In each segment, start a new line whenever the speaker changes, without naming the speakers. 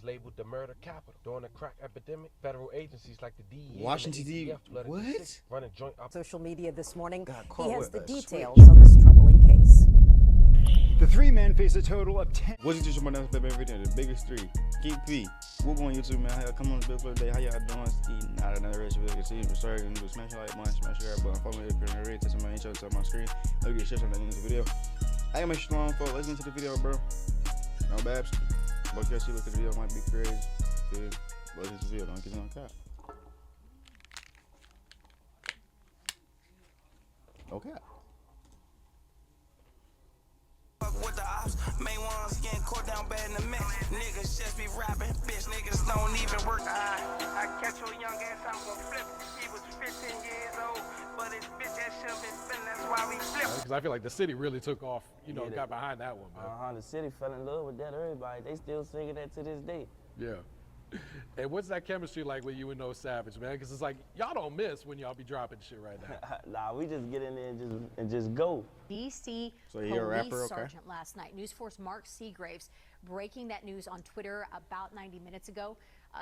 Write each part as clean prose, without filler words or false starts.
was labeled the murder capital. During the crack epidemic, federal agencies like the DEA
Washington,
and the
D.C.
ATF flooded
What?
the city, running joint
Social media this morning.
Got
He
caught
has
with
the
a
details
switch.
on this troubling case.
The three men face a total of 10.
What's your my next baby video? The biggest three. Keep P. We'll go on YouTube, man. How y'all come on this big for the day? How y'all doing? Eating out another recipe. You can see me starting to smash your like button, smash your button. Follow me up here. Test my intro to my screen. Look at the shit on the end of the video. I ain't make sure long, folks. Let's get into the video, bro. No babs. But you see, look at the video. Might be crazy. Dude, let's get the video. Don't get it on cap. Okay.
With the Opps, main ones getting caught down bad in the mix. Niggas just be rapping, bitch niggas don't even work. I catch your young ass, I'm gonna flip. He was 15 years old, but his bitch ass should've been spinning, that's why we flip.
Because I feel like the city really took off, you know, got behind that one, man.
The city fell in love with that. Everybody, they still singing that to this day.
Yeah. And what's that chemistry like with you and those Siwtch, man? Because it's like, y'all don't miss when y'all be dropping shit right now.
Nah, we just get in there and just go.
DC
So you're a
police
rapper, okay?
sergeant last night. News Force Mark Seagraves breaking that news on Twitter about 90 minutes ago.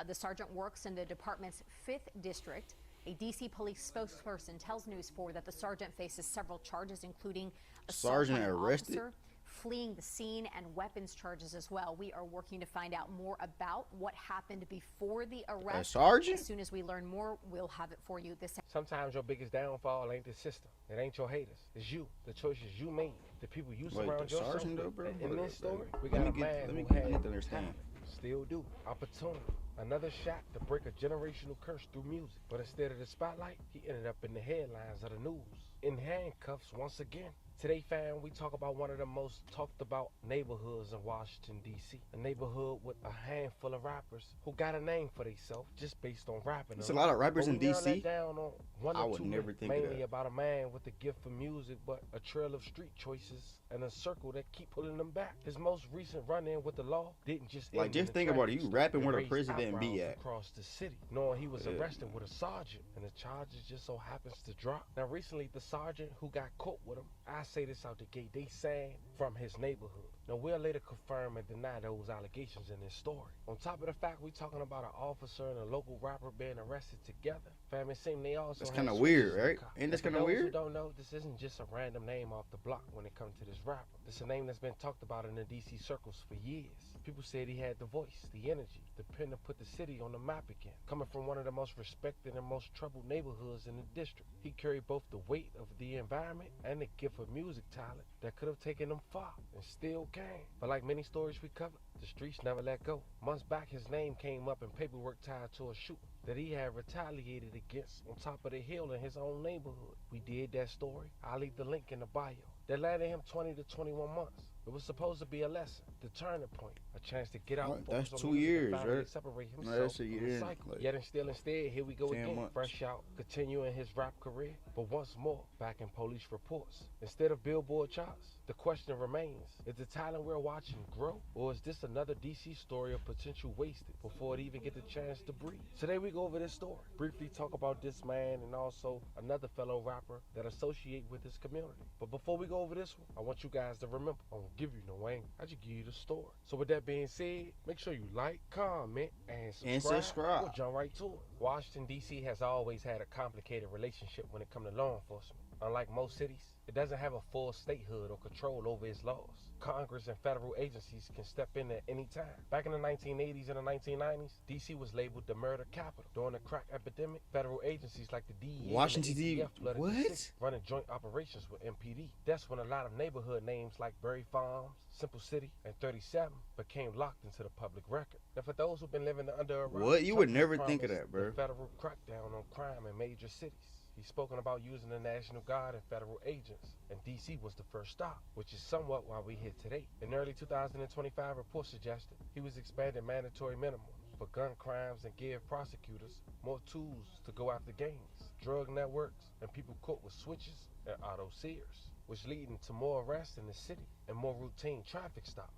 The sergeant works in the department's 5th district. A DC police spokesperson tells News 4 that the sergeant faces several charges, including assault on an officer, fleeing the scene, and weapons charges as well. We are working to find out more about what happened before the arrest.
Sergeant?
As soon as we learn more, we'll have it for you this.
Sometimes your biggest downfall ain't the system. It ain't your haters. It's you. The choices you made. The people you surround yourself with. In this story, we got a man who had talent, still do, opportunity. Another shot to break a generational curse through music. But instead of the spotlight, he ended up in the headlines of the news. In handcuffs once again. Today, fam, we talk about one of the most talked about neighborhoods in Washington, D.C. A neighborhood with a handful of rappers who got a name for themselves just based on rapping.
There's a lot of rappers in D.C.
I
would never think
mainly
of that.
about a man with a gift for music, but a trail of street choices and a circle that keep pulling them back. His most recent run-in with the law didn't just
like, just think about it. You rapping where the president be at.
Across the city, knowing he was arrested with a sergeant, and the charges just so happens to drop. Now, recently, the sergeant who got caught with him, I say this out the gate, they sang from his neighborhood. Now, we'll later confirm and deny those allegations in this story. On top of the fact we talking about an officer and a local rapper being arrested together, fam, it seems they also.
That's kind of weird, right? Ain't this kind of weird?
For those who don't know, this isn't just a random name off the block when it comes to this rapper. This is a name that's been talked about in the DC circles for years. People said he had the voice, the energy, the pen to put the city on the map again. Coming from one of the most respected and most troubled neighborhoods in the district, he carried both the weight of the environment and the gift of music talent that could have taken him far and still can. But like many stories we covered, the streets never let go. Months back, his name came up in paperwork tied to a shooting that he had retaliated against on top of the hill in his own neighborhood. We did that story. I'll leave the link in the bio. That landed him 20 to 21 months. It was supposed to be a lesson, the turning point, a chance to get out.
That's 2 years, right?
Separate himself
No, that's a year.
from the cycle.
Like,
Yet and still instead, here we go again,
months.
fresh out, continuing his rap career, but once more, back in police reports. Instead of Billboard charts, the question remains, is the talent we're watching grow, or is this another DC story of potential wasted before it even get the chance to breathe? Today we go over this story, briefly talk about this man and also another fellow rapper that associate with his community. But before we go over this one, I want you guys to remember, I won't give you no anger, I just give you the story. So with that being said, make sure you like, comment, and subscribe. We'll jump right to it. Washington, D.C. has always had a complicated relationship when it comes to law enforcement. Unlike most cities, it doesn't have a full statehood or control over its laws. Congress and federal agencies can step in at any time. Back in the 1980s and the 1990s, D.C. was labeled the murder capital. During the crack epidemic, federal agencies like the DEA
Washington,
and the ATF
D.C.
flooded
What?
the city, running joint operations with MPD. That's when a lot of neighborhood names like Berry Farms, Simple City, and 37 became locked into the public record. Now, for those who've been living under a rock,
What? You would
Trump
never
promised
think of that, bro.
the federal crackdown on crime in major cities. He's spoken about using the National Guard and federal agents, and D.C. was the first stop, which is somewhat why we're here today. In early 2025, reports suggested he was expanding mandatory minimums for gun crimes and give prosecutors more tools to go after gangs, drug networks, and people caught with switches and auto sears, which leading to more arrests in the city and more routine traffic stops.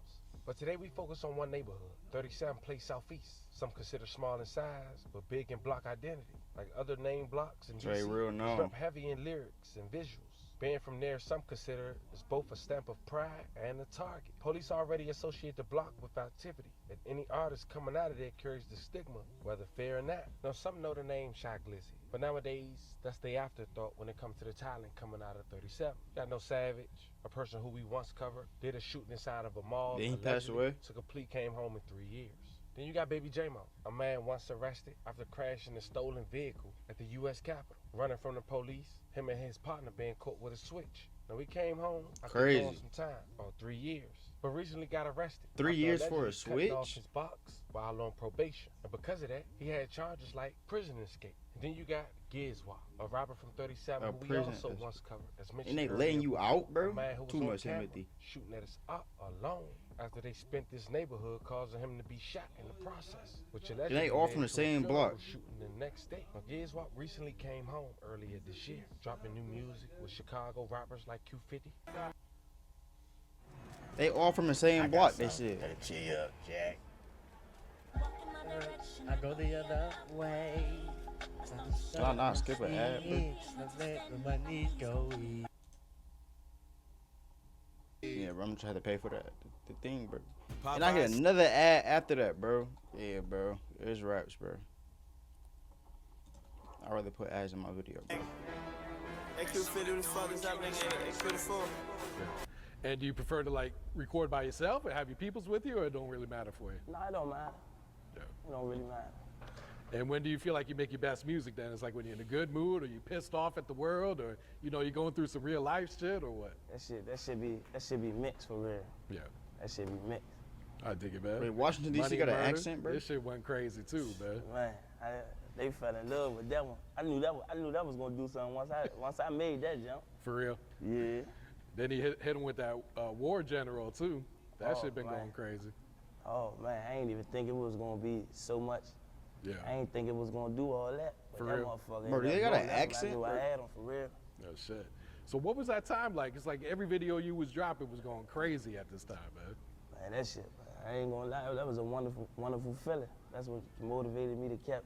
But today we focus on one neighborhood, 37 Place Southeast. Some consider small in size, but big in block identity. Like other name blocks and DC,
real known.
rep heavy in lyrics and visuals. Being from there, some consider it as both a stamp of pride and a target. Police already associate the block with activity, and any artist coming out of there carries the stigma, whether fair or not. Now, some know the name SKIII, but nowadays, that's the afterthought when it comes to the talent coming out of 37. Got no Siwtch, a person who we once covered, did a shooting inside of a mall.
Then he passed away.
Took a plea, came home in 3 years. Then you got Baby J-Mo, a man once arrested after crashing a stolen vehicle at the U.S. Capitol. Running from the police, him and his partner being caught with a switch. Now, he came home after doing some time, 3 years, but recently got arrested.
3 years for a
cutting off
switch?
his box while on probation. And because of that, he had charges like prison escape. And then you got SKIII, a rapper from 37 who we also once covered. As mentioned
And they
earlier,
letting you out, bro?
a man who was
Too
on
much
camera
sympathy.
shooting at his op alone after they spent this neighborhood, causing him to be shot in the process. Which allegedly
they all from
led
the
to a
same
funeral
block.
shooting the next day. Now, SKIII recently came home earlier this year, dropping new music with Chicago rappers like Q50.
They all from the same block, they said.
Cheer up, Jack. I go the other way.
Nah, skip an ad, bro.
My knees go easy.
Yeah, bro, I'm gonna try to pay for that. The thing, bro. And I get another ad after that, bro. Yeah, bro. It's raps, bro. I'd rather put ads in my video, bro.
And do you prefer to like record by yourself or have your peoples with you, or it don't really matter for you?
No, it don't matter.
Yeah.
It don't really matter.
And when do you feel like you make your best music then? It's like when you're in a good mood, or you pissed off at the world, or you know, you're going through some real life shit, or what?
That should be mixed for real.
Yeah.
That should be mixed.
I dig it, man.
Wait, Washington D.C.
Money
got an
Murder,
accent, bro?
This shit went crazy too, man.
Man, they fell in love with that one. I knew that was gonna do something once I made that jump.
For real.
Yeah.
Then he hit him with that War General too. That shit been
man.
going crazy.
Oh man, I ain't even think it was gonna be so much.
Yeah.
I ain't think it was gonna do all that. But
For
that
real.
motherfucker.
Bro,
ended
they
up
got
doing
an
that when
accent,
I knew
bro?
I had him for real.
No shit. So what was that time like? It's like every video you was dropping was going crazy at this time, man.
Man, that shit, man, I ain't gonna lie, that was a wonderful, wonderful feeling. That's what motivated me to keep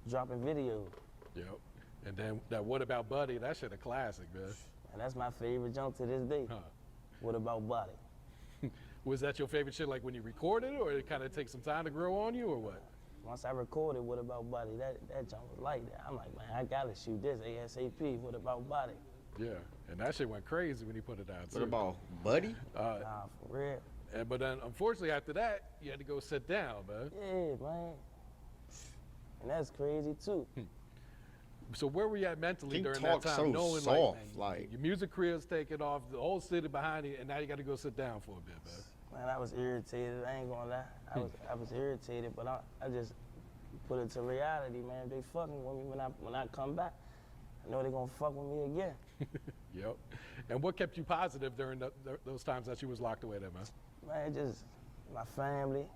dropping videos.
Yep. And then that What About Buddy, that shit a classic, man.
And that's my favorite jump to this day.
Huh.
What about Body?
Was that your favorite shit like when you recorded it, or it kind of take some time to grow on you, or what?
Once I recorded What About Body, that jump was like that. I'm like, man, I gotta shoot this ASAP. What about Body?
Yeah. And that shit went crazy when he put it out too.
What about Buddy?
Nah, for real.
But then unfortunately after that, you had to go sit down, man.
Yeah, man. And that's crazy too.
So where were you at mentally
He
during that
talks
time,
so
knowing
soft,
like,
like-
your music career's taking off, the whole city behind you, and now you got to go sit down for a bit, man?
Man, I was irritated. I ain't gonna lie. I was irritated, but I just put it to reality, man. If they fucking with me when I come back, I know they gonna fuck with me again.
Yep. And what kept you positive during those times that you was locked away there, man?
Man, just my family,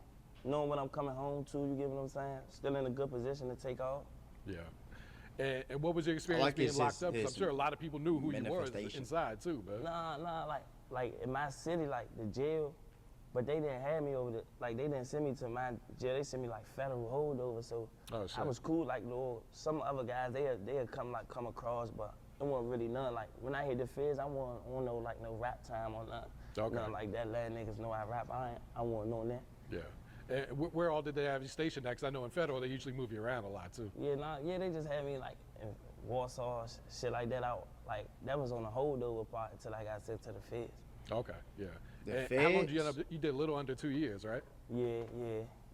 knowing what I'm coming home to. You get what I'm saying? Still in a good position to take off.
Yeah. And what was your experience
like
being
his-
locked up? 'Cause I'm
his
sure a lot of people knew who you were
manifestation.
inside too, man.
Nah, like in my city, like the jail, but they didn't have me over the, like they didn't send me to my jail. They sent me like federal holdover. So
Oh, shit.
I was cool. Like some other guys, they'd come across, but it wasn't really none. Like when I hit the feds, I want no like no rap time or nothing.
Okay.
Nothing like that. Let niggas know I rap. I want no that.
Yeah. And where all did they have you stationed at? 'Cause I know in federal they usually move you around a lot too.
Yeah, they just had me like in Warsaw, shit like that. Like that was on the holdover part until I got sent to the feds.
Okay, yeah.
The
And how long did you
feds?
end up? You did a little under 2 years, right?
Yeah.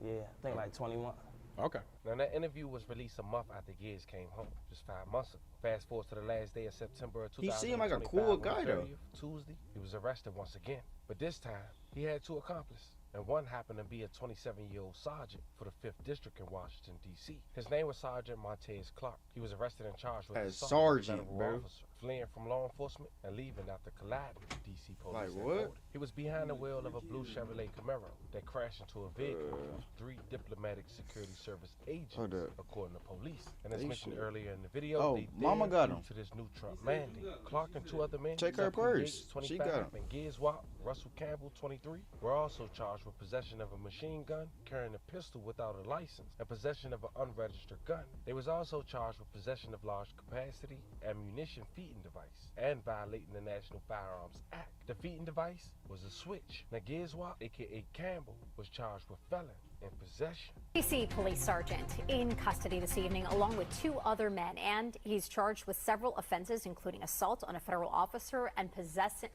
I think like 21.
Okay.
Now, that interview was released a month after SKIII came home, just 5 months ago. Fast forward to the last day of September of 2025.
He seemed like a cool
on the
guy, though.
30th, Tuesday, he was arrested once again. But this time, he had 2 accomplices. And one happened to be a 27-year-old sergeant for the 5th District in Washington, D.C. His name was Sergeant Montez Clark. He was arrested and charged with
As
assault
sergeant,
of a
bro.
federal officer, fleeing from law enforcement and leaving after colliding with D.C. police.
Like
had
what?
boarded. He was behind the wheel of a blue Chevrolet Camaro that crashed into a vehicle with 3 diplomatic security service agents,
Hold up.
according to police. And as
They
mentioned
should-
earlier in the video,
Oh,
they
mama
dared
got
due
him.
to this new Trump mandate. Clark and 2 other men,
Check her
Zachary
purse.
Yates,
She
25,
got him.
and SKIII, Russell Campbell, 23, were also charged with possession of a machine gun, carrying a pistol without a license, and possession of an unregistered gun. They was also charged with possession of large capacity ammunition feed feeding device and violating the National Firearms Act. The feeding device was a switch. Now Gizwa, aka Campbell, was charged with felon in possession.
DC police sergeant in custody this evening along with 2 other men, and he's charged with several offenses including assault on a federal officer and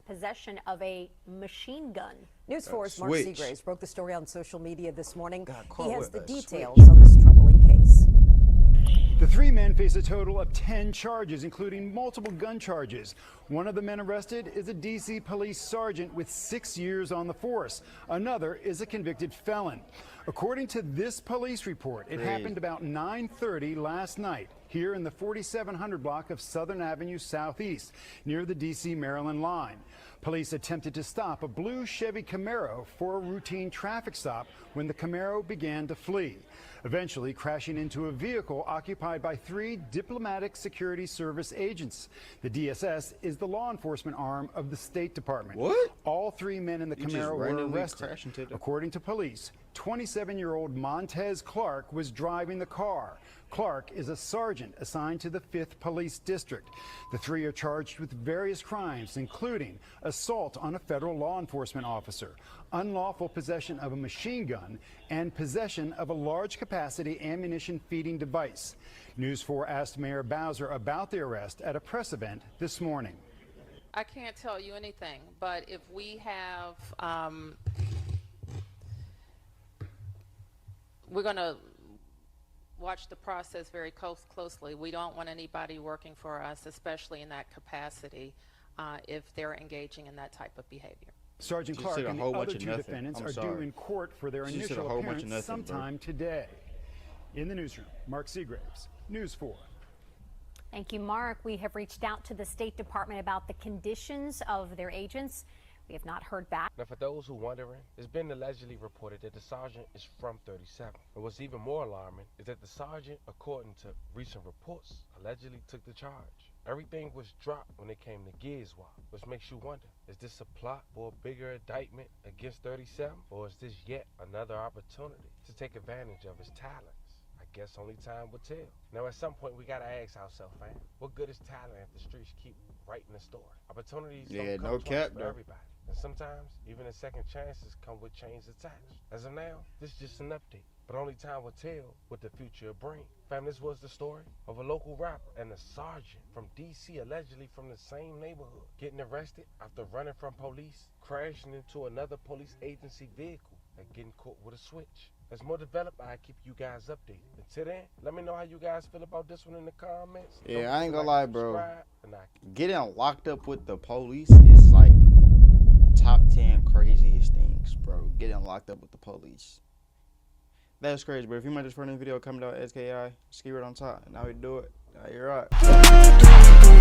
possession of a machine gun.
News 4's Mark
Switch.
Seagraves broke the story on social media this morning.
caught
He has
with
the
a
details on this troubling case.
The 3 men face a total of 10 charges, including multiple gun charges. One of the men arrested is a D.C. police sergeant with 6 years on the force. Another is a convicted felon. According to this police report, it happened about 9:30 last night here in the 4700 block of Southern Avenue Southeast, near the D.C.-Maryland line. Police attempted to stop a blue Chevy Camaro for a routine traffic stop when the Camaro began to flee, eventually crashing into a vehicle occupied by 3 diplomatic security service agents. The DSS is the law enforcement arm of the State Department.
What?
All 3 men in the
You just
Camaro were
randomly
arrested.
crash into the-
According to police, 27-year-old Montez Clark was driving the car. Clark is a sergeant assigned to the 5th Police District. The 3 are charged with various crimes, including assault on a federal law enforcement officer, unlawful possession of a machine gun, and possession of a large-capacity ammunition feeding device. News 4 asked Mayor Bowser about the arrest at a press event this morning.
I can't tell you anything, but if we have, we're going to watch the process very closely. We don't want anybody working for us, especially in that capacity, if they're engaging in that type of behavior.
Sergeant
She
Clark
said a
and the
whole
other
bunch of
2
nothing.
defendants
I'm
are due
sorry.
in court for their
She said a
initial
whole bunch of
appearance
nothing, bro.
sometime today. In the newsroom, Mark Seagraves, News 4.
Thank you, Mark. We have reached out to the State Department about the conditions of their agents. We have not heard back.
Now, for those who wondering, it's been allegedly reported that the sergeant is from 37. And what's even more alarming is that the sergeant, according to recent reports, allegedly took the charge. Everything was dropped when it came to Gizwa, which makes you wonder, is this a plot for a bigger indictment against 37? Or is this yet another opportunity to take advantage of his talents? I guess only time will tell. Now, at some point, we gotta ask ourselves, fam, what good is talent if the streets keep writing the story? Opportunities don't come
no
twice
cap,
for
though.
everybody. And sometimes, even the second chances come with chains attached. As of now, this is just an update, but only time will tell what the future will bring. Fam, this was the story of a local rapper and a sergeant from D.C., allegedly from the same neighborhood, getting arrested after running from police, crashing into another police agency vehicle, and getting caught with a switch. As more developed, I keep you guys updated. Until then, let me know how you guys feel about this one in the comments. Don't
Yeah, I ain't
forget
gonna
to
lie,
like,
bro.
subscribe, and I
Getting locked up with the police is like top 10 craziest things, bro. Getting locked up with the police. That's crazy, bro. If you might just for this video, comment out SKIII, SKIII on top. Now we do it. Now you're right.